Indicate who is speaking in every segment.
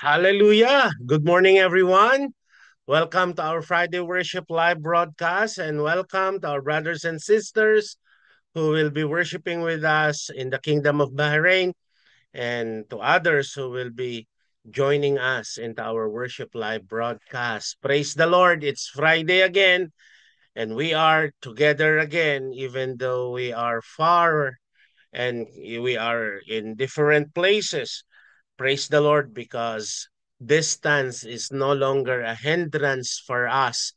Speaker 1: Hallelujah. Good morning, everyone. Welcome to our Friday Worship Live broadcast, and welcome to our brothers and sisters who will be worshiping with us in the Kingdom of Bahrain, and to others who will be joining us in our Worship Live broadcast. Praise the Lord. It's Friday again, and we are together again, even though we are far and we are in different places. Praise the Lord, because distance is no longer a hindrance for us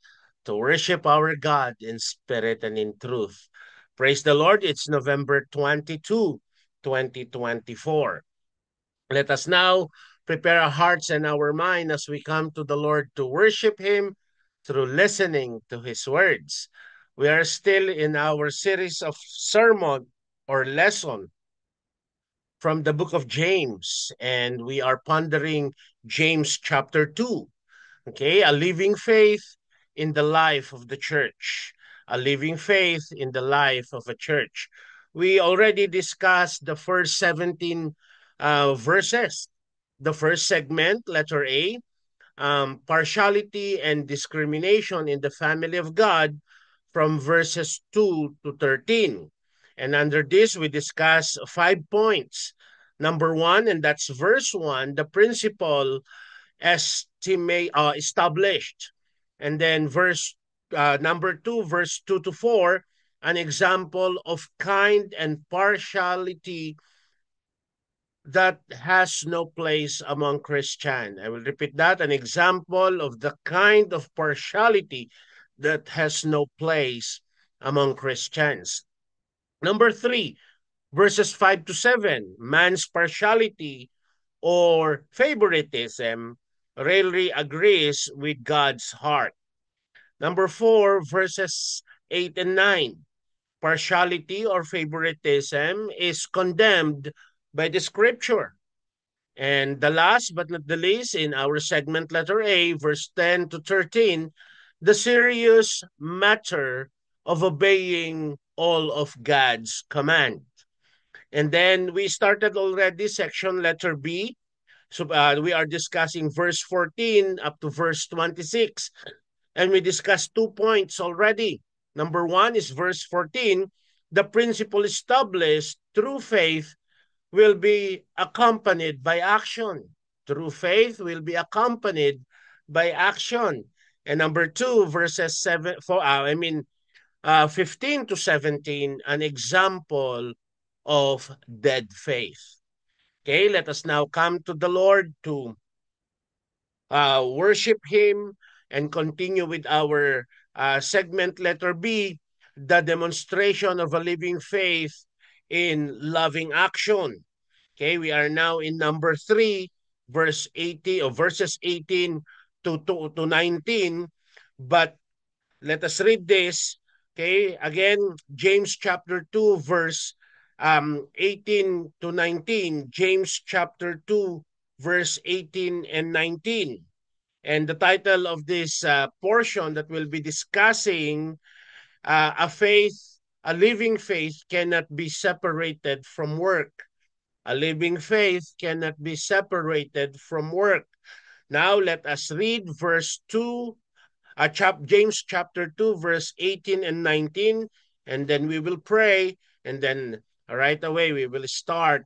Speaker 1: to worship our God in spirit and in truth. Praise the Lord. It's November 22, 2024. Let us now prepare our hearts and our mind as we come to the Lord to worship Him through listening to His words. We are still in our series of sermon or lesson from the book of James, and we are pondering James chapter 2. Okay, a living faith in the life of the church. A living faith in the life of a church. We already discussed the first 17 verses. The first segment, letter A, partiality and discrimination in the family of God, from verses 2 to 13. And under this, we discuss 5 points. Number one, and that's verse 1, the principle established. And then number 2, verse 2 to 4, an example of kind and partiality that has no place among Christians. I will repeat that, an example of the kind of partiality that has no place among Christians. Number 3, verses 5 to 7, man's partiality or favoritism rarely agrees with God's heart. Number 4, verses 8 and 9, partiality or favoritism is condemned by the scripture. And the last but not the least, in our segment letter A, verse 10 to 13, the serious matter of obeying all of God's command. And then we started already section letter B. So we are discussing verse 14 up to verse 26. And we discussed 2 points already. Number one is verse 14. The principle established through faith will be accompanied by action. True faith will be accompanied by action. And number two, verses 15 to 17, an example of dead faith. Okay, let us now come to the Lord to worship Him and continue with our segment letter B, the demonstration of a living faith in loving action. Okay, we are now in number 3, verse 80 or verses 18 to 19. But let us read this. Okay, again, James chapter 2, verse 18 to 19. James chapter 2, verse 18 and 19. And the title of this portion that we'll be discussing, a living faith cannot be separated from work. A living faith cannot be separated from work. Now let us read verse 2, James chapter 2, verse 18 and 19, and then we will pray, and then right away we will start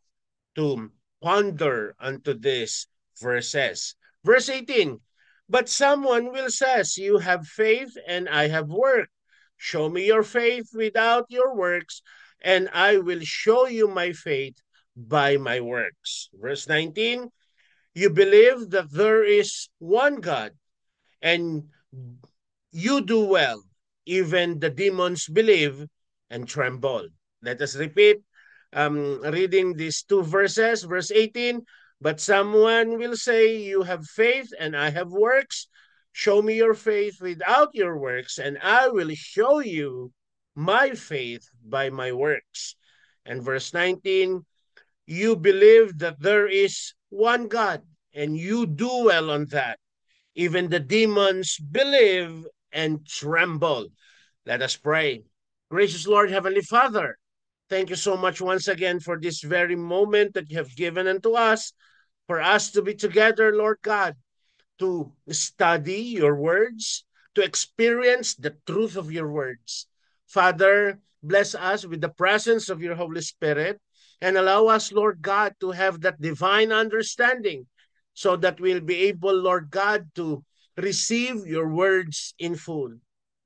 Speaker 1: to ponder unto these verses. Verse 18, but someone will says, you have faith and I have work. Show me your faith without your works, and I will show you my faith by my works. Verse 19, you believe that there is one God, and you do well. Even the demons believe and tremble. Let us repeat, reading these two verses. Verse 18, but someone will say, you have faith and I have works. Show me your faith without your works, and I will show you my faith by my works. And verse 19, you believe that there is one God, and you do well on that. Even the demons believe and tremble. Let us pray. Gracious Lord, Heavenly Father, thank you so much once again for this very moment that you have given unto us for us to be together, Lord God, to study your words, to experience the truth of your words. Father, bless us with the presence of your Holy Spirit and allow us, Lord God, to have that divine understanding so that we'll be able, Lord God, to receive your words in full.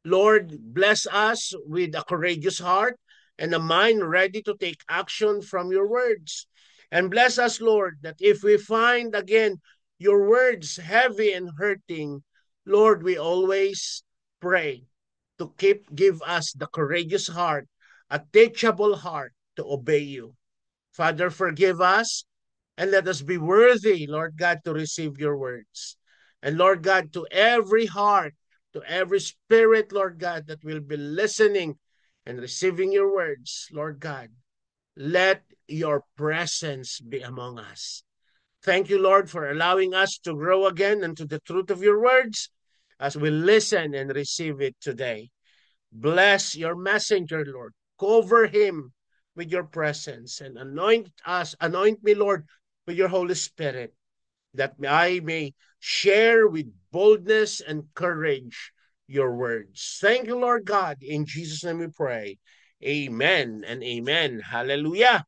Speaker 1: Lord, bless us with a courageous heart and a mind ready to take action from your words. And bless us, Lord, that if we find again your words heavy and hurting, Lord, we always pray to give us the courageous heart, a teachable heart to obey you. Father, forgive us and let us be worthy, Lord God, to receive your words. And Lord God, to every heart, to every spirit, Lord God, that will be listening and receiving your words, Lord God, let your presence be among us. Thank you, Lord, for allowing us to grow again into the truth of your words as we listen and receive it today. Bless your messenger, Lord. Cover him with your presence and anoint me, Lord, with your Holy Spirit, that I may share with boldness and courage your words. Thank you, Lord God. In Jesus' name we pray. Amen and amen. Hallelujah.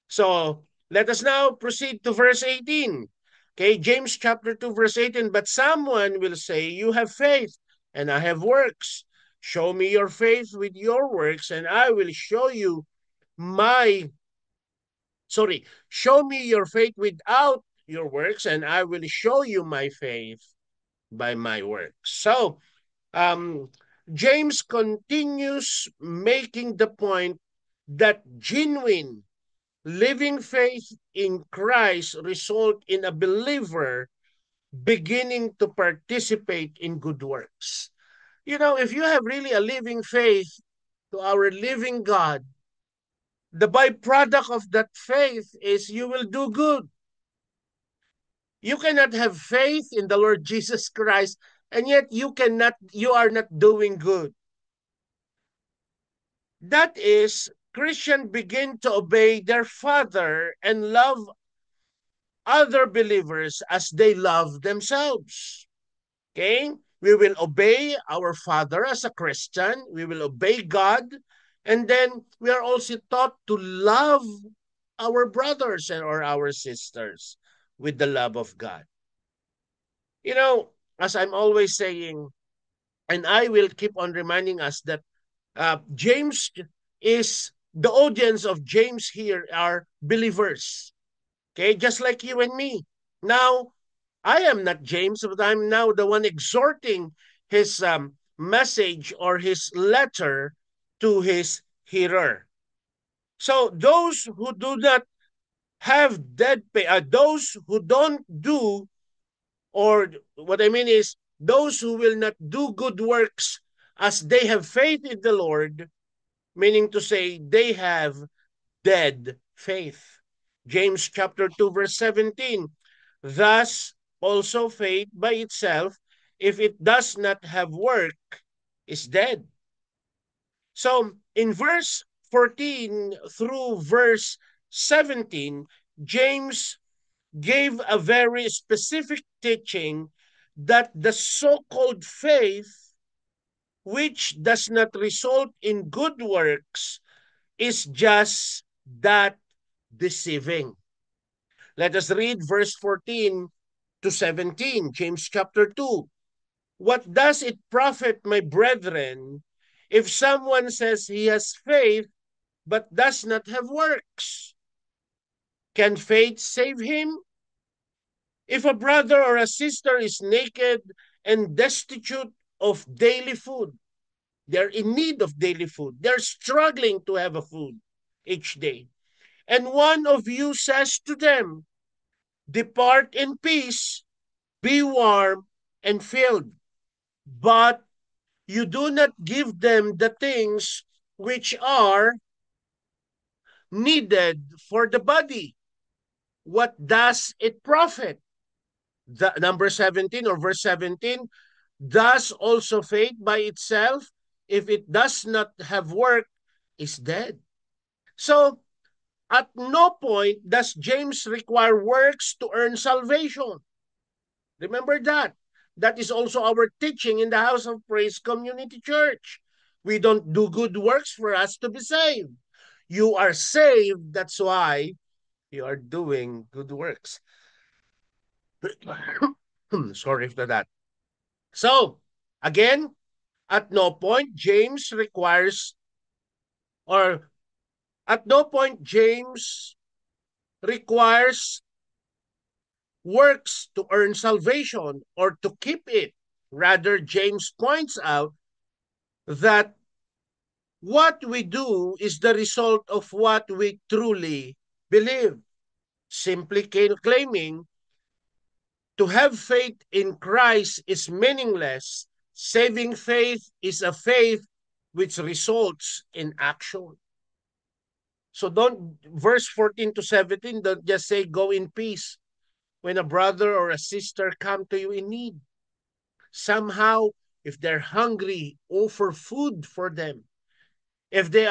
Speaker 1: So let us now proceed to verse 18. Okay, James chapter 2, verse 18. But someone will say, you have faith, and I have works. Show me your faith with your works, and I will show you my, show me your faith without your works, and I will show you my faith by my works. So, um, James continues making the point that genuine living faith in Christ result in a believer beginning to participate in good works. You know, if you have really a living faith to our living God, the byproduct of that faith is you will do good. You cannot have faith in the Lord Jesus Christ and yet you are not doing good. That is, Christians begin to obey their father and love other believers as they love themselves. Okay? We will obey our Father as a Christian. We will obey God. And then we are also taught to love our brothers and or our sisters with the love of God. You know, as I'm always saying, and I will keep on reminding us that James is the audience of James here are believers. Okay, just like you and me. Now, I am not James, but I'm now the one exhorting his message or his letter to his hearer. So those who do not have those who don't do, or what I mean is those who will not do good works as they have faith in the Lord, meaning to say they have dead faith. James chapter 2 verse 17. Thus also faith by itself, if it does not have work, is dead. So in verse 14 through verse 17, James gave a very specific teaching that the so-called faith, which does not result in good works, is just that deceiving. Let us read verse 14 to 17, James chapter 2. What does it profit, my brethren, if someone says he has faith but does not have works? Can faith save him? If a brother or a sister is naked and destitute of daily food, they're in need of daily food, they're struggling to have a food each day, and one of you says to them, depart in peace, be warm and filled, but you do not give them the things which are needed for the body. What does it profit? The, number 17 or verse 17, does also faith by itself, if it does not have work, is dead. So At no point does James require works to earn salvation. Remember that. That is also our teaching in the House of Praise Community Church. We don't do good works for us to be saved. You are saved, that's why you are doing good works. Sorry for that. So, again, at no point James requires, or at no point James requires works to earn salvation or to keep it. Rather, James points out that what we do is the result of what we truly believe. Simply claiming to have faith in Christ is meaningless. Saving faith is a faith which results in action. So don't, verse 14 to 17, don't just say go in peace when a brother or a sister come to you in need. Somehow, if they're hungry, offer food for them. If they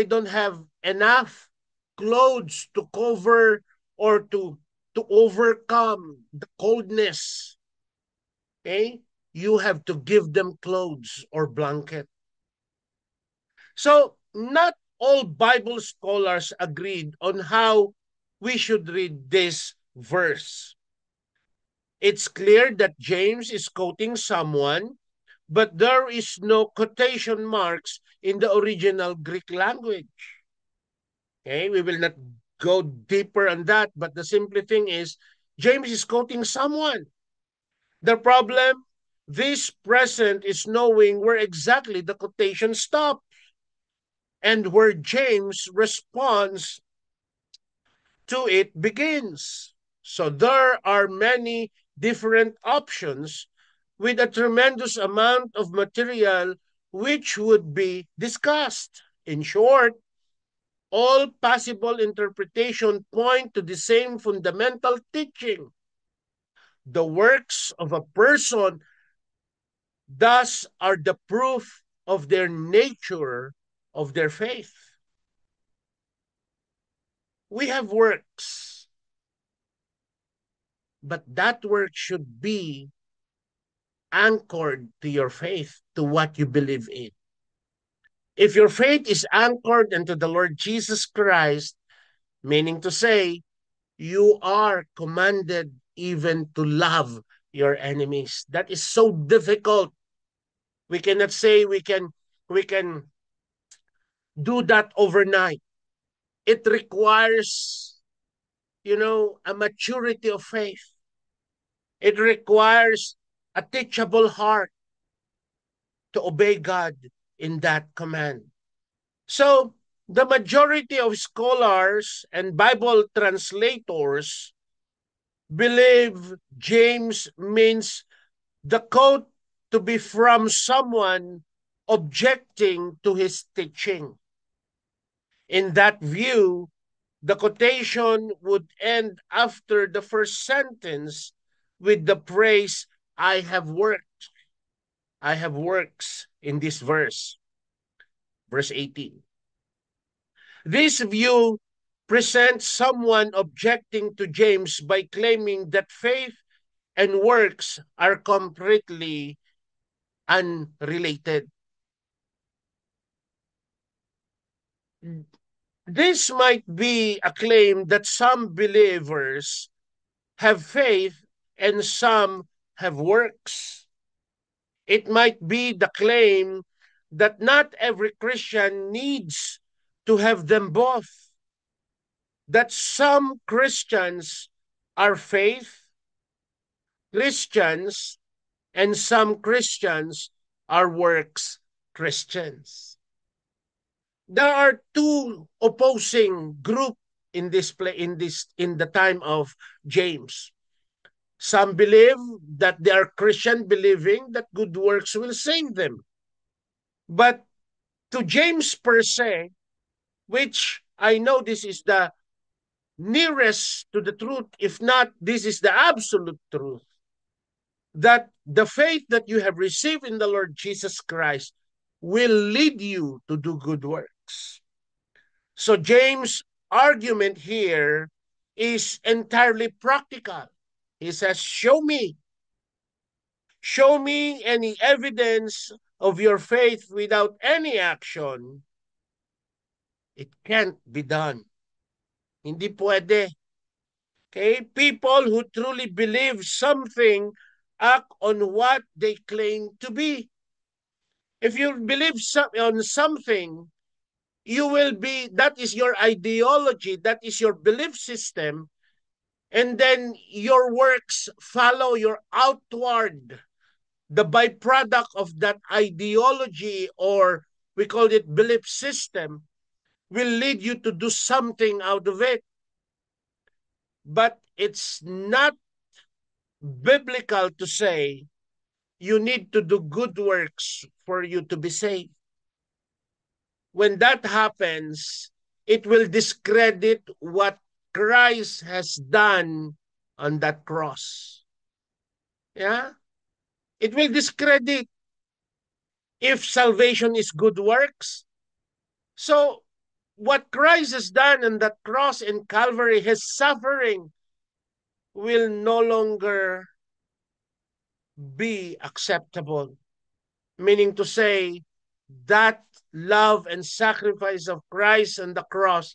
Speaker 1: don't have enough clothes to cover or to overcome the coldness, okay, you have to give them clothes or blanket. So not all Bible scholars agreed on how we should read this verse. It's clear that James is quoting someone, but there is no quotation marks in the original Greek language. Okay, we will not go deeper on that, but the simple thing is James is quoting someone. The problem, this present is knowing where exactly the quotation stops and where James responds to it begins. So there are many different options with a tremendous amount of material which would be discussed. In short, all possible interpretation point to the same fundamental teaching. The works of a person thus are the proof of their nature, of their faith. We have works, but that work should be anchored to your faith, to what you believe in. If your faith is anchored into the Lord Jesus Christ, meaning to say, you are commanded even to love your enemies. That is so difficult. We cannot say we can do that overnight. It requires, a maturity of faith. It requires a teachable heart to obey God in that command. So, the majority of scholars and Bible translators believe James means the quote to be from someone objecting to his teaching. In that view, the quotation would end after the first sentence with the phrase, I have worked. I have works in this verse, verse 18. This view presents someone objecting to James by claiming that faith and works are completely unrelated. This might be a claim that some believers have faith and some have works. It might be the claim that not every Christian needs to have them both. That some Christians are faith Christians and some Christians are works Christians. There are two opposing group in this play in the time of James. Some believe that they are Christian, believing that good works will save them. But to James per se, which I know this is the nearest to the truth, if not, this is the absolute truth, that the faith that you have received in the Lord Jesus Christ will lead you to do good works. So James argument here is entirely practical. He says, show me any evidence of your faith without any action. It can't be done. Hindi pwede. Okay? People who truly believe something act on what they claim to be. If you believe on something, you will be, that is your ideology, that is your belief system, and then your works follow your outward, the byproduct of that ideology, or we call it belief system, will lead you to do something out of it. But it's not biblical to say you need to do good works for you to be saved. When that happens, it will discredit what Christ has done on that cross. Yeah? It will discredit if salvation is good works. So, what Christ has done on that cross in Calvary, his suffering, will no longer be acceptable. Meaning to say, that love and sacrifice of Christ on the cross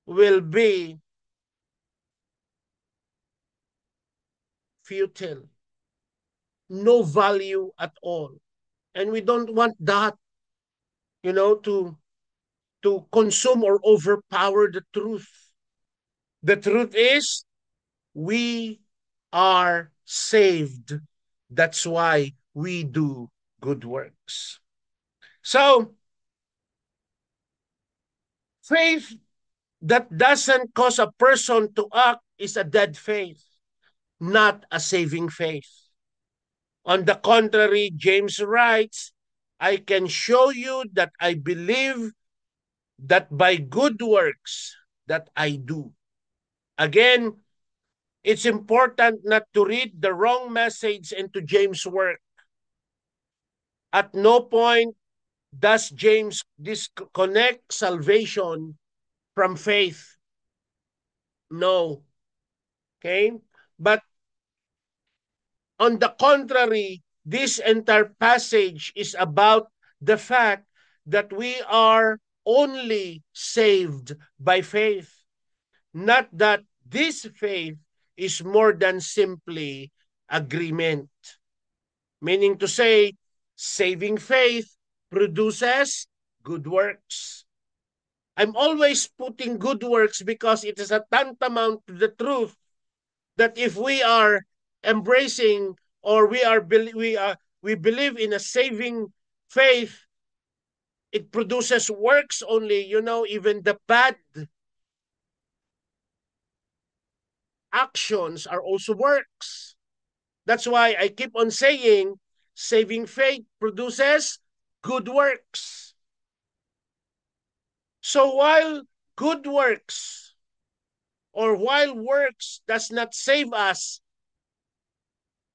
Speaker 1: will be futile, no value at all. And we don't want that, to consume or overpower the truth. The truth is, we are saved. That's why we do good works. So, faith that doesn't cause a person to act is a dead faith, not a saving faith. On the contrary, James writes, I can show you that I believe that by good works that I do. Again, it's important not to read the wrong message into James' work. At no point does James disconnect salvation from faith. No. Okay? But on the contrary, this entire passage is about the fact that we are only saved by faith. Not that this faith is more than simply agreement. Meaning to say, saving faith produces good works. I'm always putting good works because it is a tantamount to the truth that if we are embracing, or we believe in a saving faith, it produces works only. Even the bad actions are also works. That's why I keep on saying saving faith produces good works. So while good works, or while works does not save us,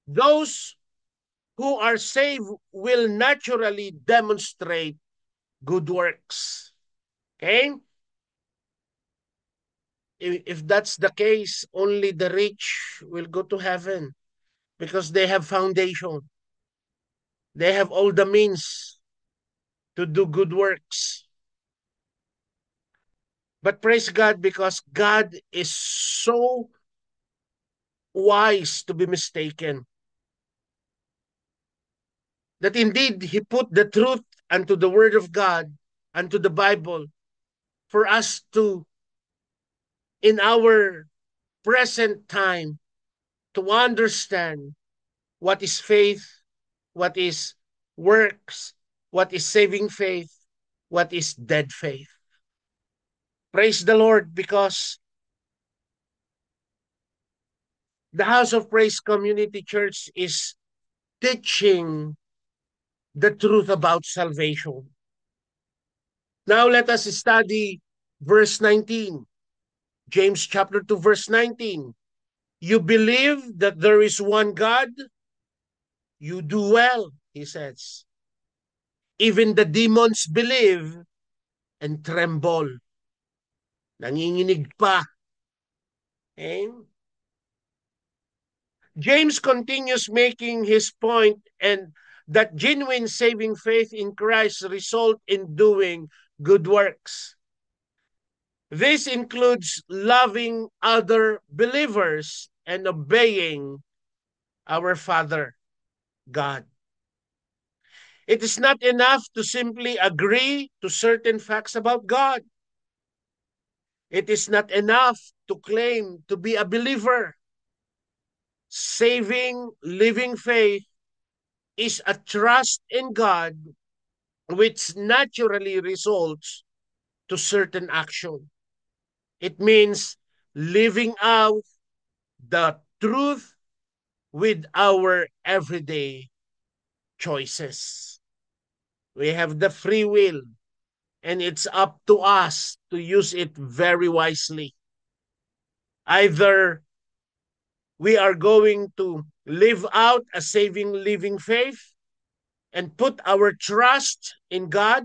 Speaker 1: those who are saved will naturally demonstrate good works. Okay? If that's the case, only the rich will go to heaven because they have foundation. They have all the means to do good works. But praise God, because God is so wise to be mistaken, that indeed he put the truth unto the word of God, unto the Bible, for us to, in our present time, to understand what is faith, what is works, what is saving faith, what is dead faith. Praise the Lord, because the House of Praise Community Church is teaching the truth about salvation. Now let us study verse 19. James chapter 2, verse 19. You believe that there is one God? You do well, he says. Even the demons believe and tremble. Nanginginig pa. Eh? James continues making his point and that genuine saving faith in Christ result in doing good works. This includes loving other believers and obeying our Father, God. It is not enough to simply agree to certain facts about God. It is not enough to claim to be a believer. Saving, living faith is a trust in God which naturally results to certain action. It means living out the truth with our everyday choices. We have the free will, and it's up to us to use it very wisely. Either we are going to live out a saving, living faith and put our trust in God,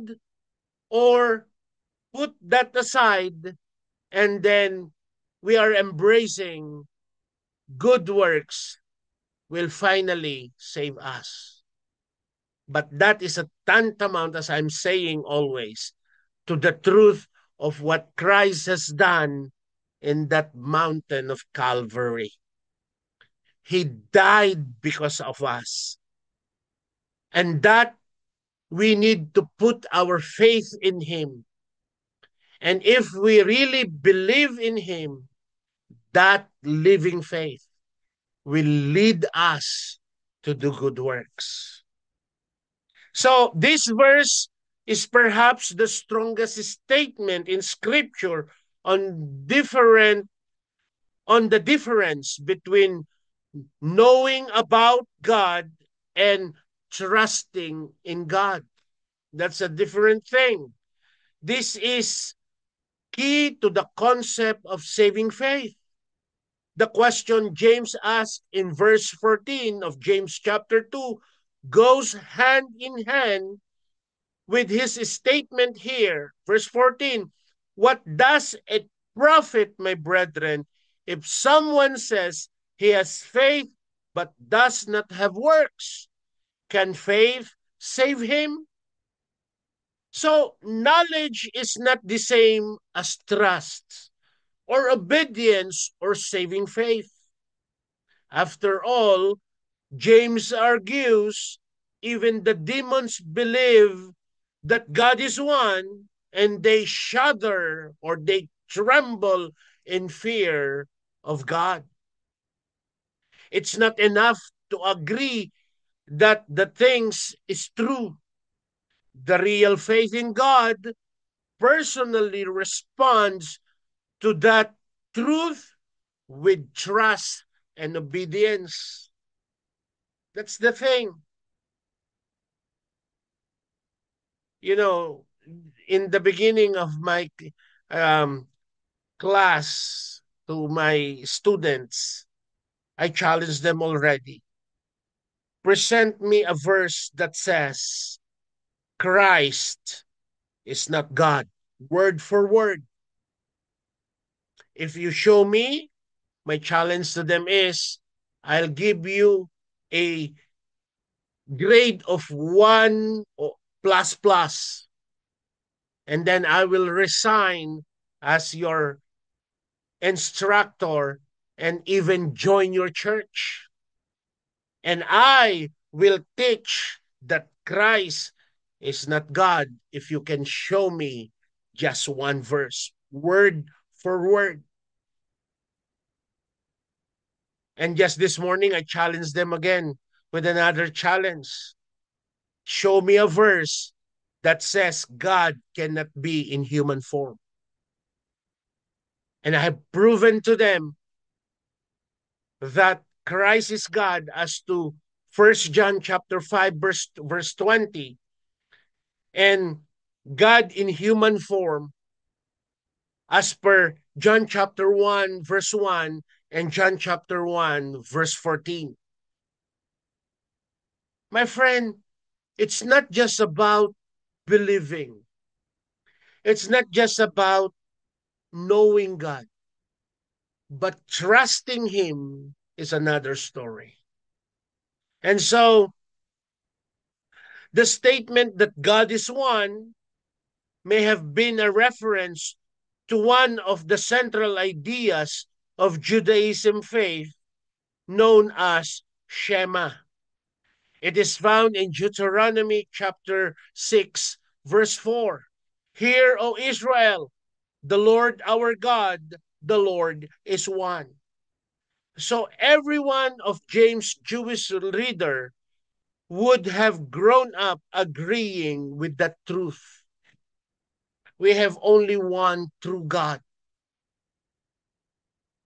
Speaker 1: or put that aside and then we are embracing good works will finally save us. But that is a tantamount, as I'm saying always, to the truth of what Christ has done in that mountain of Calvary. He died because of us. And that we need to put our faith in Him. And if we really believe in Him, that living faith will lead us to do good works. So this verse is perhaps the strongest statement in Scripture on different on the difference between knowing about God and trusting in God. That's a different thing. This is key to the concept of saving faith. The question James asked in verse 14 of James chapter 2 goes hand in hand with his statement here. Verse 14, what does it profit, my brethren, if someone says he has faith but does not have works? Can faith save him? So, knowledge is not the same as trust or obedience or saving faith. After all, James argues even the demons believe that God is one and they shudder or they tremble in fear of God. It's not enough to agree that the things is true. The real faith in God personally responds to that truth with trust and obedience. That's the thing. You know, in the beginning of my um, class to my students, I challenged them already. Present me a verse that says Christ is not God, word for word. If you show me, my challenge to them is I'll give you a grade of one plus plus, and then I will resign as your instructor and even join your church. And I will teach that Christ is not God if you can show me just one verse, word for word. And just this morning, I challenged them again with another challenge. Show me a verse that says God cannot be in human form. And I have proven to them that Christ is God as to First John chapter 5 verse 20, and God in human form as per John chapter 1 verse 1 and John chapter 1 verse 14. My friend, it's not just about believing. It's not just about knowing God. But trusting Him is another story. And so the statement that God is one may have been a reference to one of the central ideas of Judaism faith known as Shema. It is found in Deuteronomy chapter 6, verse 4. Hear, O Israel, the Lord our God, the Lord is one. So every one of James' Jewish reader would have grown up agreeing with that truth. We have only one true God.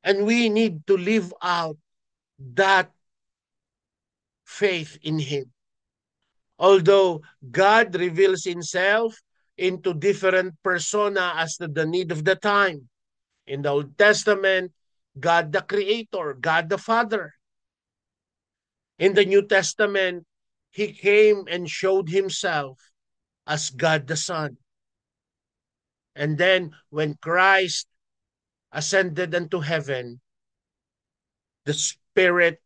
Speaker 1: And we need to live out that faith in Him. Although God reveals Himself into different persona as to the need of the time. In the Old Testament, God the Creator, God the Father. In the New Testament, He came and showed Himself as God the Son. And then when Christ ascended into heaven, the Spirit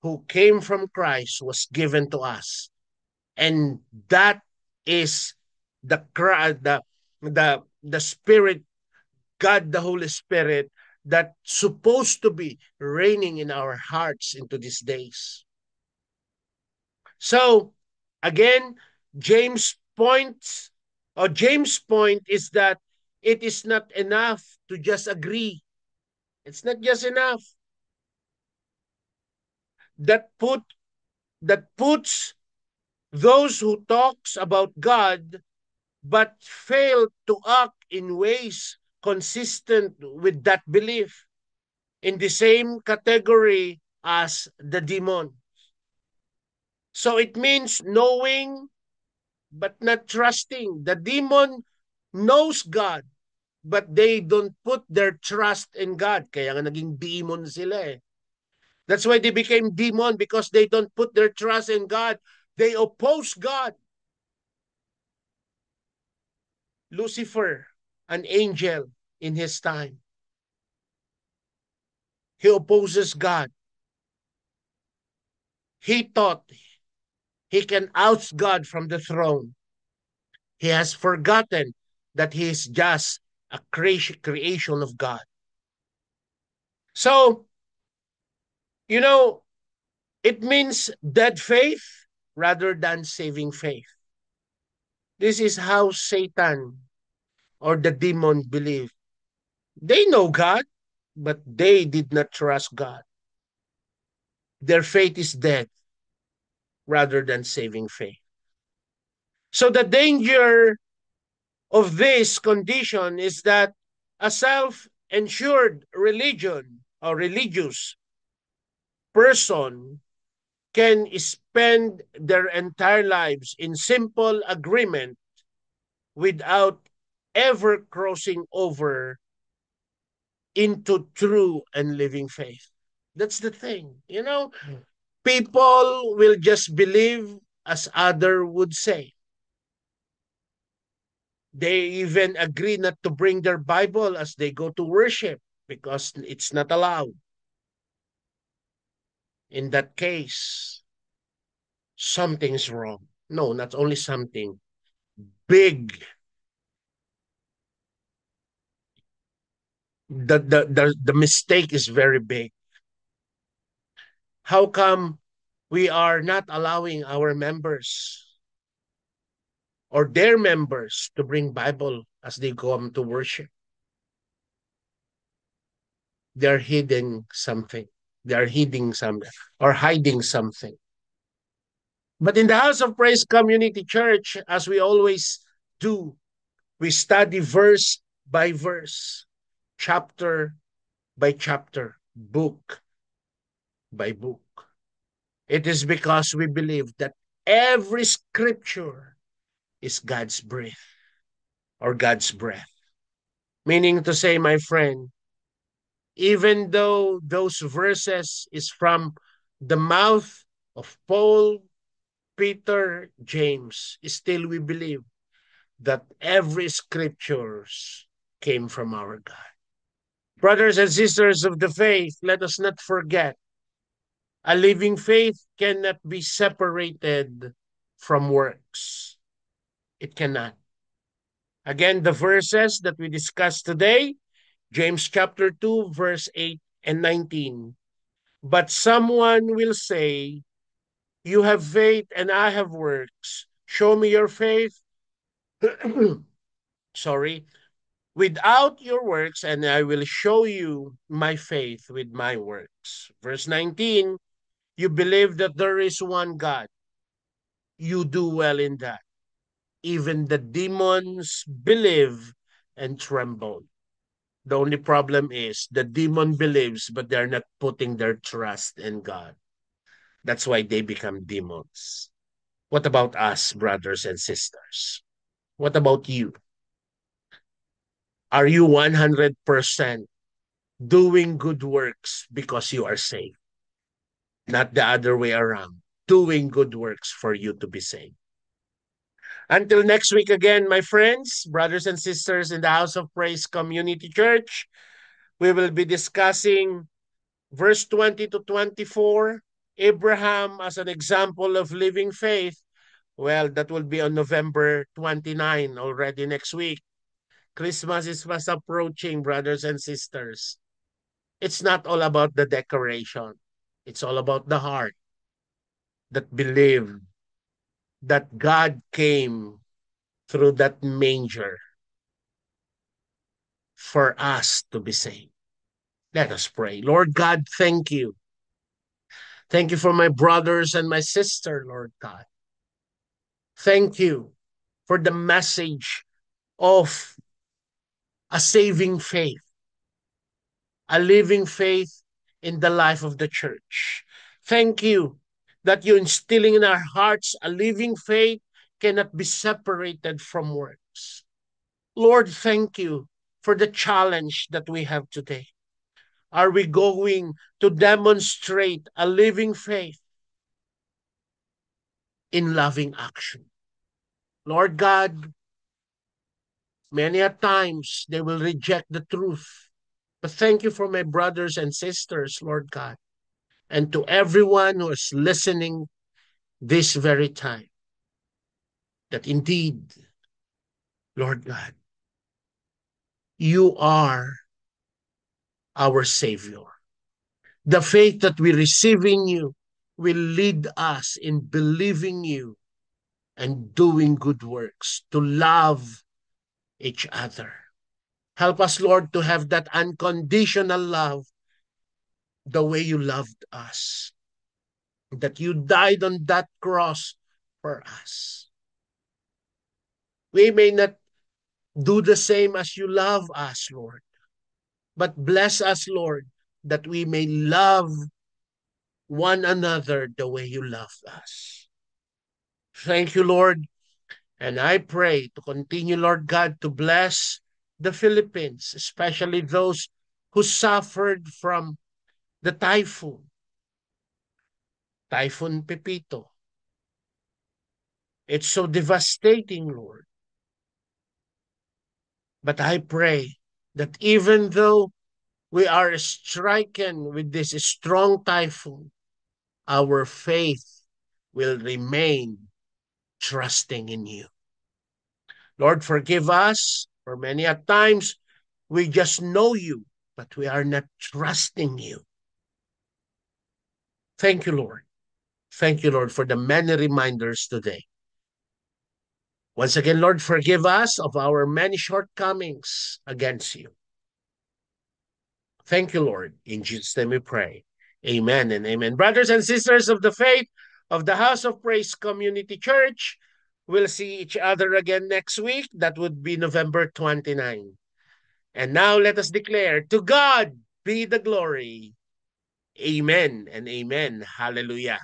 Speaker 1: who came from Christ was given to us. And that is the Spirit, God the Holy Spirit, that's supposed to be reigning in our hearts into these days. So again, James points James' point is that it is not enough to just agree. It's not just enough. That put that puts those who talks about God but fail to act in ways consistent with that belief in the same category as the demon. So it means knowing but not trusting. The demon knows God, but they don't put their trust in God. Kaya nga naging demon sila eh. That's why they became demon, because they don't put their trust in God. They oppose God. Lucifer, an angel in his time, he opposes God. He thought he can oust God from the throne. He has forgotten that he is just a creation of God. So, you know, it means dead faith rather than saving faith. This is how Satan or the demon believe. They know God, but they did not trust God. Their faith is dead rather than saving faith. So the danger of this condition is that a self-ensured religion or religious person can spend their entire lives in simple agreement without ever crossing over into true and living faith. That's the thing. People will just believe as other would say. They even agree not to bring their Bible as they go to worship because it's not allowed. In that case, something's wrong. No, not only something, big. The mistake is very big. How come we are not allowing our members or their members to bring Bible as they come to worship? They're hiding something. They're hiding something or hiding something. But in the House of Praise Community Church, as we always do, we study verse by verse, chapter by chapter, book by book. It is because we believe that every scripture is God's breath or God's breath. Meaning to say, my friend, even though those verses is from the mouth of Paul, Peter, James, still we believe that every scriptures came from our God. Brothers and sisters of the faith, let us not forget, a living faith cannot be separated from works. It cannot. Again, the verses that we discussed today, James chapter 2, verse 8 and 19. But someone will say, you have faith and I have works. Show me your faith. Sorry. Without your works, and I will show you my faith with my works. Verse 19, you believe that there is one God. You do well in that. Even the demons believe and tremble. The only problem is the demon believes, but they're not putting their trust in God. That's why they become demons. What about us, brothers and sisters? What about you? Are you 100% doing good works because you are saved? Not the other way around. Doing good works for you to be saved. Until next week again, my friends, brothers and sisters in the House of Praise Community Church, we will be discussing verse 20 to 24, Abraham as an example of living faith. Well, that will be on November 29, already next week. Christmas is fast approaching, brothers and sisters. It's not all about the decoration. It's all about the heart that believe that God came through that manger for us to be saved. Let us pray. Lord God, thank you. Thank you for my brothers and my sister, Lord God. Thank you for the message of a saving faith, a living faith in the life of the church. Thank you that you're instilling in our hearts a living faith cannot be separated from works. Lord, thank you for the challenge that we have today. Are we going to demonstrate a living faith in loving action? Lord God, many a times they will reject the truth. But thank you for my brothers and sisters, Lord God, and to everyone who is listening this very time, that indeed, Lord God, you are our Savior. The faith that we receive in you will lead us in believing you and doing good works to love each other. Help us, Lord, to have that unconditional love the way you loved us, that you died on that cross for us. We may not do the same as you love us, Lord, but bless us, Lord, that we may love one another the way you loved us. Thank you, Lord. And I pray to continue, Lord God, to bless the Philippines, especially those who suffered from the Typhoon Pepito. It's so devastating, Lord. But I pray that even though we are stricken with this strong typhoon, our faith will remain trusting in you. Lord, forgive us for many a times we just know you, but we are not trusting you. Thank you, Lord. Thank you, Lord, for the many reminders today. Once again, Lord, forgive us of our many shortcomings against you. Thank you, Lord. In Jesus' name we pray. Amen and amen. Brothers and sisters of the faith of the House of Praise Community Church, we'll see each other again next week. That would be November 29. And now let us declare, to God be the glory. Amen and amen. Hallelujah.